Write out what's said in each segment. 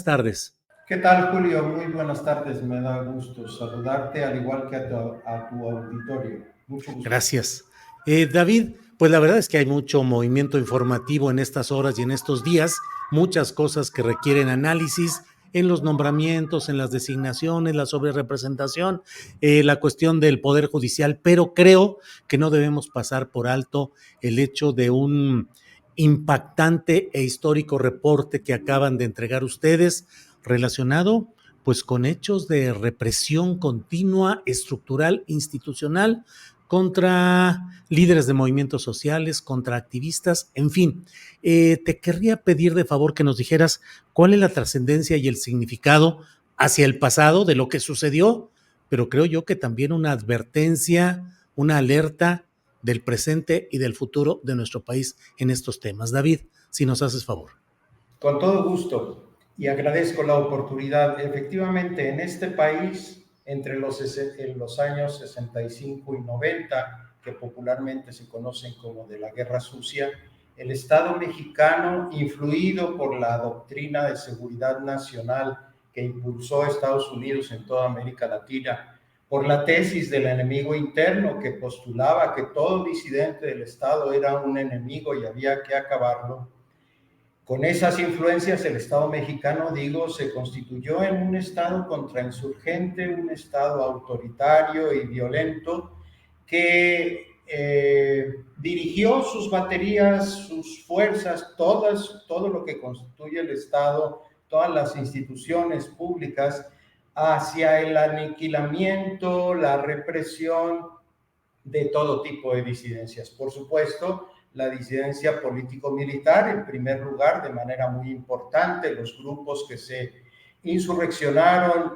Tardes. ¿Qué tal, Julio? Muy buenas tardes. Me da gusto saludarte, al igual que a tu auditorio. Mucho gusto. Gracias. David, pues la verdad es que hay mucho movimiento informativo en estas horas y en estos días, muchas cosas que requieren análisis en los nombramientos, en las designaciones, la sobrerepresentación, la cuestión del Poder Judicial, pero creo que no debemos pasar por alto el hecho de un impactante e histórico reporte que acaban de entregar ustedes relacionado pues con hechos de represión continua, estructural, institucional contra líderes de movimientos sociales, contra activistas, en fin. Te querría pedir de favor que nos dijeras cuál es la trascendencia y el significado hacia el pasado de lo que sucedió, pero creo yo que también una advertencia, una alerta del presente y del futuro de nuestro país en estos temas. David, si nos haces favor. Con todo gusto y agradezco la oportunidad. Efectivamente, en este país, entre los años 65 y 90, que popularmente se conocen como de la Guerra Sucia, el Estado mexicano, influido por la doctrina de seguridad nacional que impulsó Estados Unidos en toda América Latina, por la tesis del enemigo interno que postulaba que todo disidente del Estado era un enemigo y había que acabarlo. Con esas influencias, el Estado mexicano, se constituyó en un Estado contrainsurgente, un Estado autoritario y violento que dirigió sus baterías, sus fuerzas, todo lo que constituye el Estado, todas las instituciones públicas, hacia el aniquilamiento, la represión de todo tipo de disidencias. Por supuesto, la disidencia político-militar, en primer lugar, de manera muy importante, los grupos que se insurreccionaron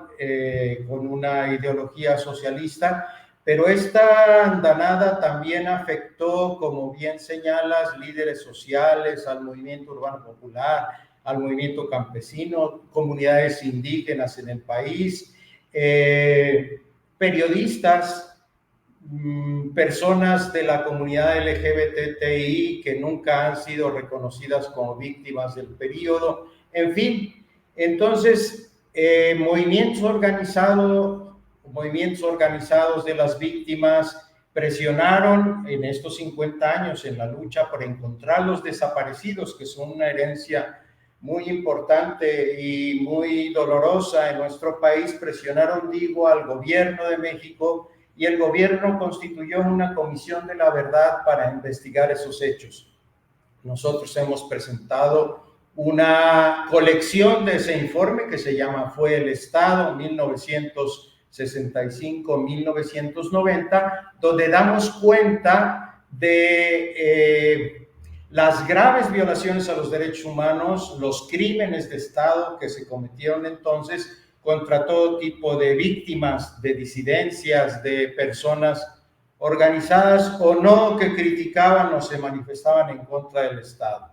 con una ideología socialista, pero esta andanada también afectó, como bien señalas, líderes sociales, al movimiento urbano popular, al movimiento campesino, comunidades indígenas en el país, periodistas, personas de la comunidad LGBTI que nunca han sido reconocidas como víctimas del periodo, en fin. Entonces, movimientos organizados de las víctimas presionaron en estos 50 años en la lucha por encontrar los desaparecidos, que son una herencia muy importante y muy dolorosa en nuestro país. Presionaron, al gobierno de México, y el gobierno constituyó una comisión de la verdad para investigar esos hechos. Nosotros hemos presentado una colección de ese informe que se llama Fue el Estado, 1965-1990, donde damos cuenta de las graves violaciones a los derechos humanos, los crímenes de Estado que se cometieron entonces contra todo tipo de víctimas, de disidencias, de personas organizadas o no que criticaban o se manifestaban en contra del Estado.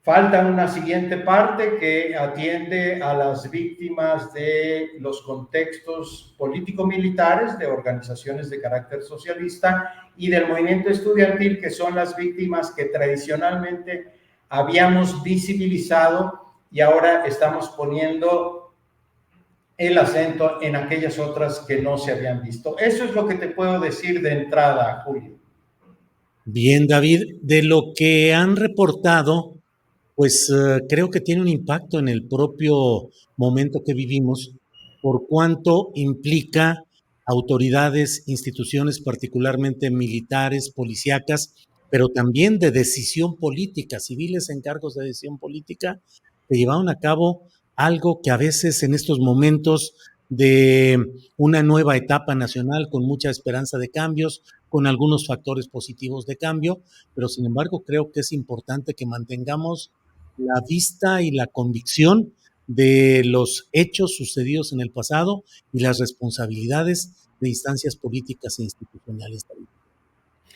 Falta una siguiente parte que atiende a las víctimas de los contextos político-militares, de organizaciones de carácter socialista y del movimiento estudiantil, que son las víctimas que tradicionalmente habíamos visibilizado y ahora estamos poniendo el acento en aquellas otras que no se habían visto. Eso es lo que te puedo decir de entrada, Julio. Bien, David, de lo que han reportado, pues creo que tiene un impacto en el propio momento que vivimos, por cuanto implica autoridades, instituciones particularmente militares, policíacas, pero también de decisión política, civiles en cargos de decisión política, que llevaron a cabo algo que a veces en estos momentos de una nueva etapa nacional con mucha esperanza de cambios, con algunos factores positivos de cambio, pero sin embargo creo que es importante que mantengamos la vista y la convicción de los hechos sucedidos en el pasado y las responsabilidades de instancias políticas e institucionales.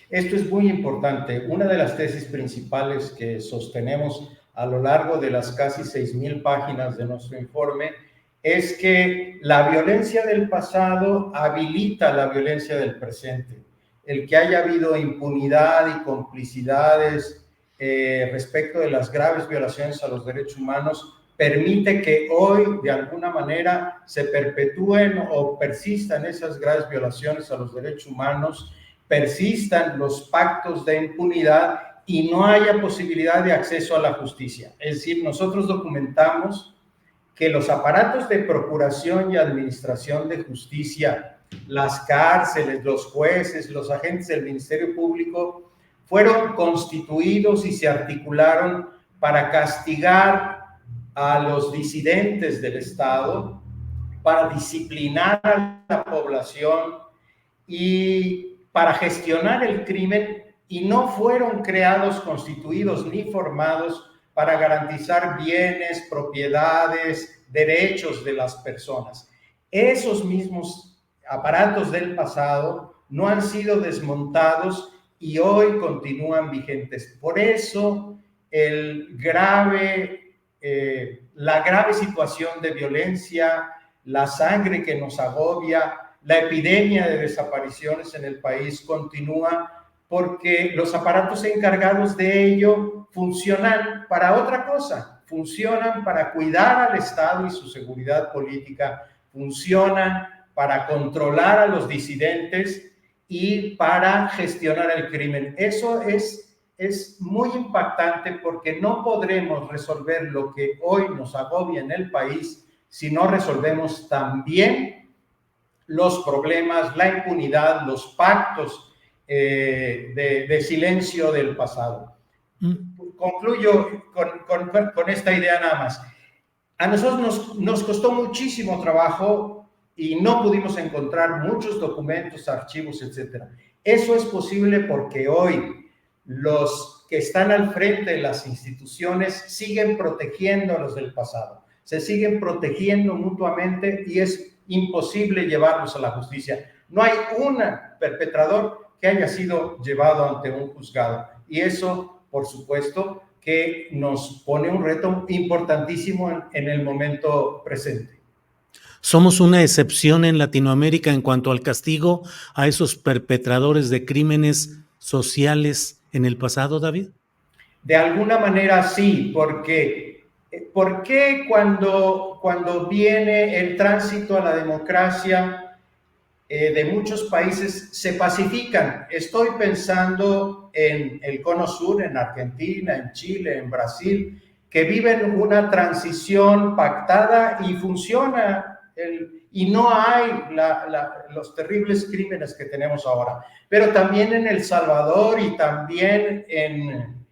Esto es muy importante. Una de las tesis principales que sostenemos a lo largo de las casi 6,000 páginas de nuestro informe es que la violencia del pasado habilita la violencia del presente. El que haya habido impunidad y complicidades respecto de las graves violaciones a los derechos humanos permite que hoy de alguna manera se perpetúen o persistan esas graves violaciones a los derechos humanos, persistan los pactos de impunidad y no haya posibilidad de acceso a la justicia. Es decir, nosotros documentamos que los aparatos de procuración y administración de justicia, las cárceles, los jueces, los agentes del Ministerio Público, fueron constituidos y se articularon para castigar a los disidentes del Estado, para disciplinar a la población y para gestionar el crimen, y no fueron creados, constituidos ni formados para garantizar bienes, propiedades, derechos de las personas. Esos mismos aparatos del pasado no han sido desmontados y hoy continúan vigentes. Por eso la grave situación de violencia, la sangre que nos agobia, la epidemia de desapariciones en el país continúa, porque los aparatos encargados de ello funcionan para otra cosa, funcionan para cuidar al Estado y su seguridad política, funcionan para controlar a los disidentes y para gestionar el crimen. Eso es muy impactante, porque no podremos resolver lo que hoy nos agobia en el país si no resolvemos también los problemas, la impunidad, los pactos de silencio del pasado. Concluyo con esta idea nada más. A nosotros nos costó muchísimo trabajo y no pudimos encontrar muchos documentos, archivos, etc. Eso es posible porque hoy los que están al frente de las instituciones siguen protegiendo a los del pasado, se siguen protegiendo mutuamente y es imposible llevarlos a la justicia. No hay un perpetrador que haya sido llevado ante un juzgado, y eso, por supuesto, que nos pone un reto importantísimo en el momento presente. ¿Somos una excepción en Latinoamérica en cuanto al castigo a esos perpetradores de crímenes sociales en el pasado, David? De alguna manera sí, porque ¿por qué cuando viene el tránsito a la democracia de muchos países se pacifican? Estoy pensando en el Cono Sur, en Argentina, en Chile, en Brasil, que viven una transición pactada y funciona, y no hay los terribles crímenes que tenemos ahora. Pero también en El Salvador y también en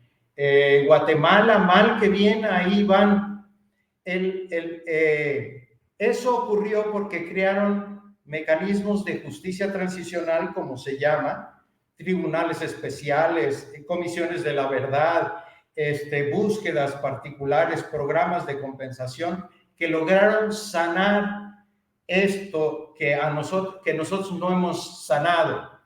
Guatemala, mal que bien, ahí van. Eso ocurrió porque crearon mecanismos de justicia transicional, como se llama, tribunales especiales, comisiones de la verdad, búsquedas particulares, programas de compensación, que lograron sanar esto que nosotros no hemos sanado.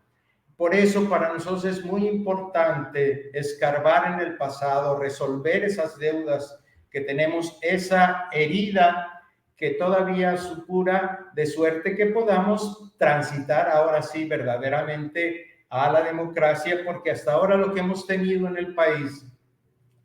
Por eso para nosotros es muy importante escarbar en el pasado, resolver esas deudas que tenemos, esa herida que todavía supura, de suerte que podamos transitar ahora sí verdaderamente a la democracia, porque hasta ahora lo que hemos tenido en el país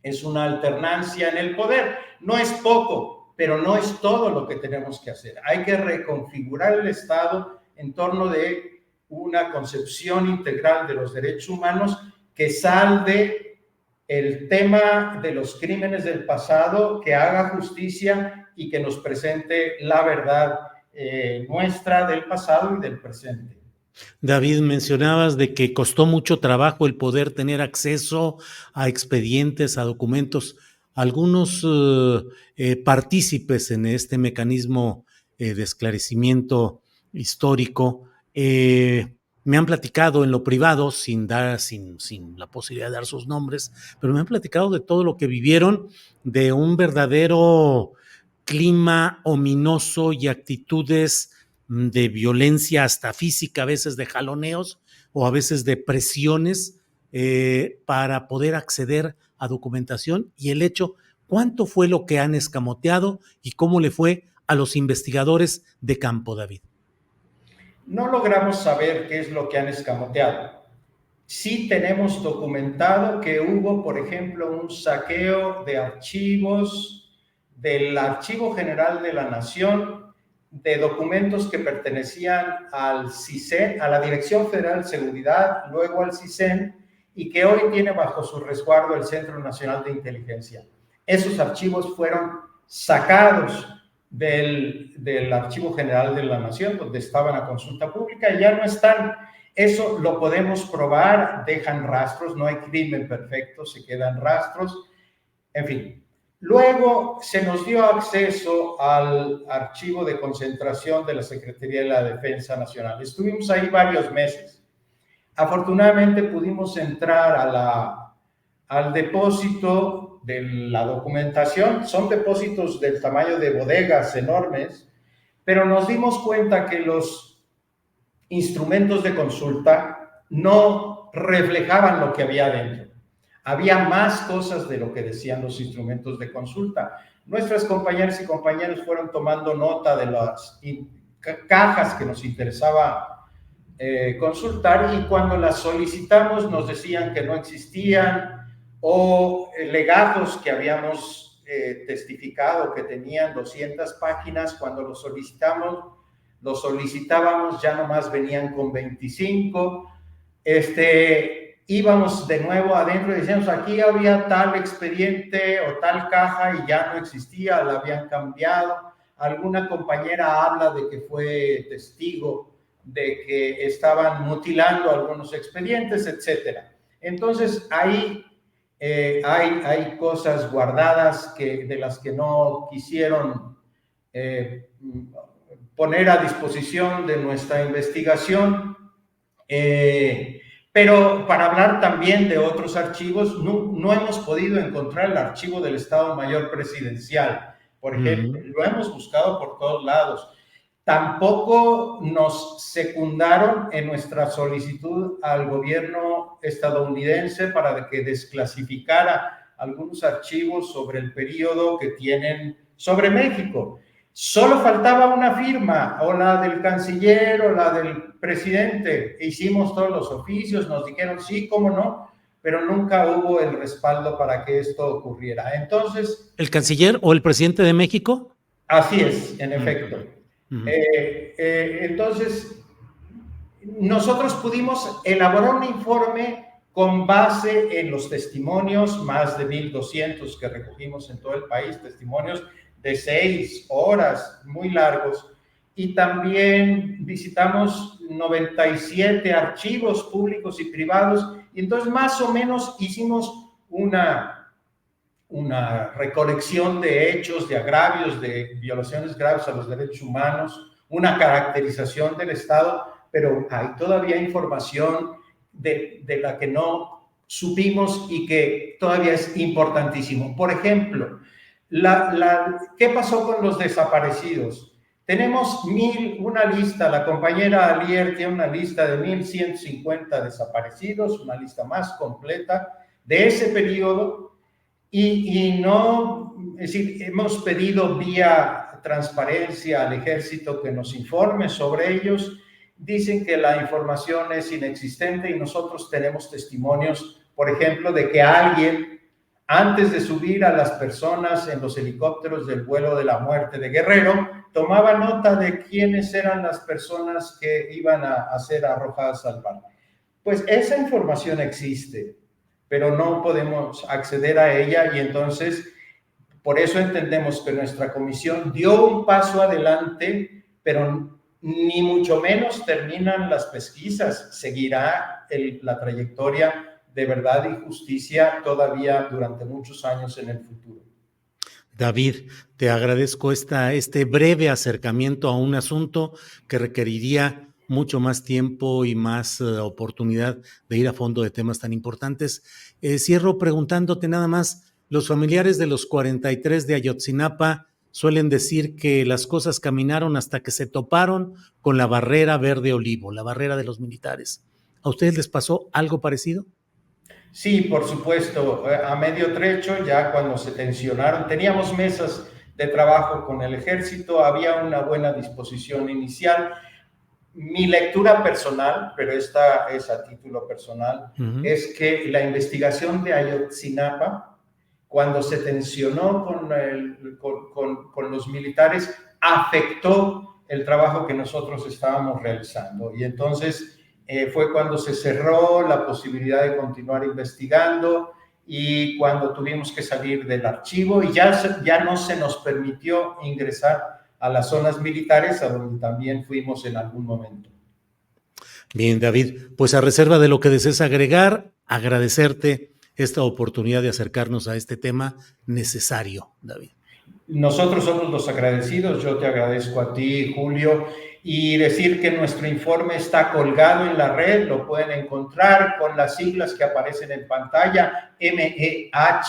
es una alternancia en el poder. No es poco, pero no es todo lo que tenemos que hacer. Hay que reconfigurar el Estado en torno de una concepción integral de los derechos humanos que salve el tema de los crímenes del pasado, que haga justicia y que nos presente la verdad nuestra del pasado y del presente. David, mencionabas de que costó mucho trabajo el poder tener acceso a expedientes, a documentos. Algunos partícipes en este mecanismo de esclarecimiento histórico me han platicado en lo privado, sin la posibilidad de dar sus nombres, pero me han platicado de todo lo que vivieron, de un verdadero clima ominoso y actitudes de violencia hasta física, a veces de jaloneos o a veces de presiones para poder acceder a documentación, y el hecho, ¿cuánto fue lo que han escamoteado y cómo le fue a los investigadores de campo, David? No logramos saber qué es lo que han escamoteado. Sí tenemos documentado que hubo, por ejemplo, un saqueo de archivos del Archivo General de la Nación de documentos que pertenecían al CISEN, a la Dirección Federal de Seguridad, luego al CISEN, y que hoy tiene bajo su resguardo el Centro Nacional de Inteligencia. Esos archivos fueron sacados del Archivo General de la Nación, donde estaban a consulta pública, y ya no están. Eso lo podemos probar, dejan rastros, no hay crimen perfecto, se quedan rastros, en fin. Luego se nos dio acceso al archivo de concentración de la Secretaría de la Defensa Nacional. Estuvimos ahí varios meses. Afortunadamente pudimos entrar al depósito de la documentación. Son depósitos del tamaño de bodegas enormes, pero nos dimos cuenta que los instrumentos de consulta no reflejaban lo que había dentro. Había más cosas de lo que decían los instrumentos de consulta. Nuestras compañeras y compañeros fueron tomando nota de las cajas que nos interesaba consultar, y cuando las solicitamos nos decían que no existían, o legados que habíamos testificado que tenían 200 páginas, cuando los solicitábamos ya nomás venían con 25. Íbamos de nuevo adentro y decíamos, aquí había tal expediente o tal caja y ya no existía, la habían cambiado. Alguna compañera habla de que fue testigo de que estaban mutilando algunos expedientes, etcétera. Entonces, ahí hay cosas guardadas de las que no quisieron poner a disposición de nuestra investigación. Pero para hablar también de otros archivos, no hemos podido encontrar el archivo del Estado Mayor Presidencial, por ejemplo. Lo hemos buscado por todos lados. Tampoco nos secundaron en nuestra solicitud al gobierno estadounidense para que desclasificara algunos archivos sobre el periodo que tienen sobre México. Solo faltaba una firma, o la del canciller o la del presidente. Hicimos todos los oficios, nos dijeron sí, cómo no, pero nunca hubo el respaldo para que esto ocurriera. Entonces... ¿El canciller o el presidente de México? Así es, en efecto. Entonces, nosotros pudimos elaborar un informe con base en los testimonios, más de 1,200 que recogimos en todo el país, testimonios de 6 horas, muy largos, y también visitamos 97 archivos públicos y privados, y entonces más o menos hicimos una recolección de hechos, de agravios, de violaciones graves a los derechos humanos, una caracterización del Estado, pero hay todavía información de la que no supimos y que todavía es importantísimo. Por ejemplo, ¿qué pasó con los desaparecidos? Tenemos una lista, la compañera Alier tiene una lista de 1,150 desaparecidos, una lista más completa de ese periodo, y no, es decir, hemos pedido vía transparencia al ejército que nos informe sobre ellos. Dicen que la información es inexistente y nosotros tenemos testimonios, por ejemplo, de que alguien, antes de subir a las personas en los helicópteros del vuelo de la muerte de Guerrero, tomaba nota de quiénes eran las personas que iban a ser arrojadas al mar. Pues esa información existe, pero no podemos acceder a ella, y entonces por eso entendemos que nuestra comisión dio un paso adelante, pero ni mucho menos terminan las pesquisas. Seguirá la trayectoria de verdad y justicia todavía durante muchos años en el futuro. David, te agradezco este breve acercamiento a un asunto que requeriría mucho más tiempo y más oportunidad de ir a fondo de temas tan importantes. Cierro preguntándote nada más, los familiares de los 43 de Ayotzinapa suelen decir que las cosas caminaron hasta que se toparon con la barrera verde olivo, la barrera de los militares. ¿A ustedes les pasó algo parecido? Sí, por supuesto, a medio trecho, ya cuando se tensionaron, teníamos mesas de trabajo con el ejército, había una buena disposición inicial. Mi lectura personal, pero esta es a título personal, es que la investigación de Ayotzinapa, cuando se tensionó con los militares afectó el trabajo que nosotros estábamos realizando. Y entonces fue cuando se cerró la posibilidad de continuar investigando y cuando tuvimos que salir del archivo y ya no se nos permitió ingresar a las zonas militares, a donde también fuimos en algún momento. Bien, David, pues a reserva de lo que desees agregar, agradecerte esta oportunidad de acercarnos a este tema necesario, David. Nosotros somos los agradecidos, yo te agradezco a ti, Julio, y decir que nuestro informe está colgado en la red, lo pueden encontrar con las siglas que aparecen en pantalla, meh.org.mx,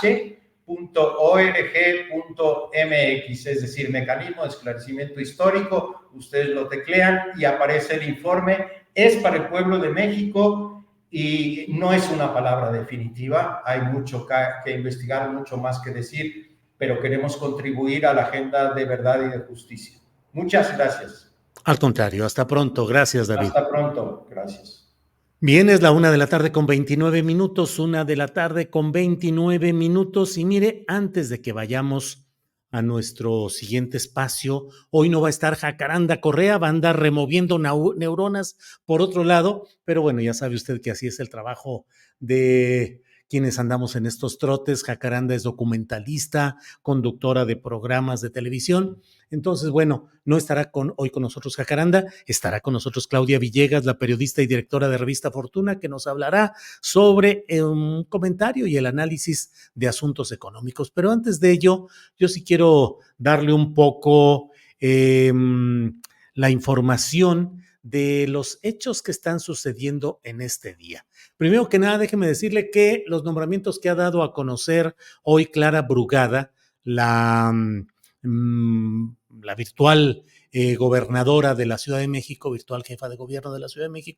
es decir, Mecanismo de Esclarecimiento Histórico, ustedes lo teclean y aparece el informe, es para el pueblo de México y no es una palabra definitiva, hay mucho que investigar, mucho más que decir, pero queremos contribuir a la agenda de verdad y de justicia. Muchas gracias. Al contrario, hasta pronto. Gracias, David. Hasta pronto. Gracias. Bien, es la 1:29 PM, 1:29 PM. Y mire, antes de que vayamos a nuestro siguiente espacio, hoy no va a estar Jacaranda Correa, va a andar removiendo neuronas por otro lado, pero bueno, ya sabe usted que así es el trabajo de quienes andamos en estos trotes. Jacaranda es documentalista, conductora de programas de televisión. Entonces, bueno, no estará hoy con nosotros Jacaranda, estará con nosotros Claudia Villegas, la periodista y directora de Revista Fortuna, que nos hablará sobre un comentario y el análisis de asuntos económicos. Pero antes de ello, yo sí quiero darle un poco la información de los hechos que están sucediendo en este día. Primero que nada, déjeme decirle que los nombramientos que ha dado a conocer hoy Clara Brugada, la virtual gobernadora de la Ciudad de México, virtual jefa de gobierno de la Ciudad de México,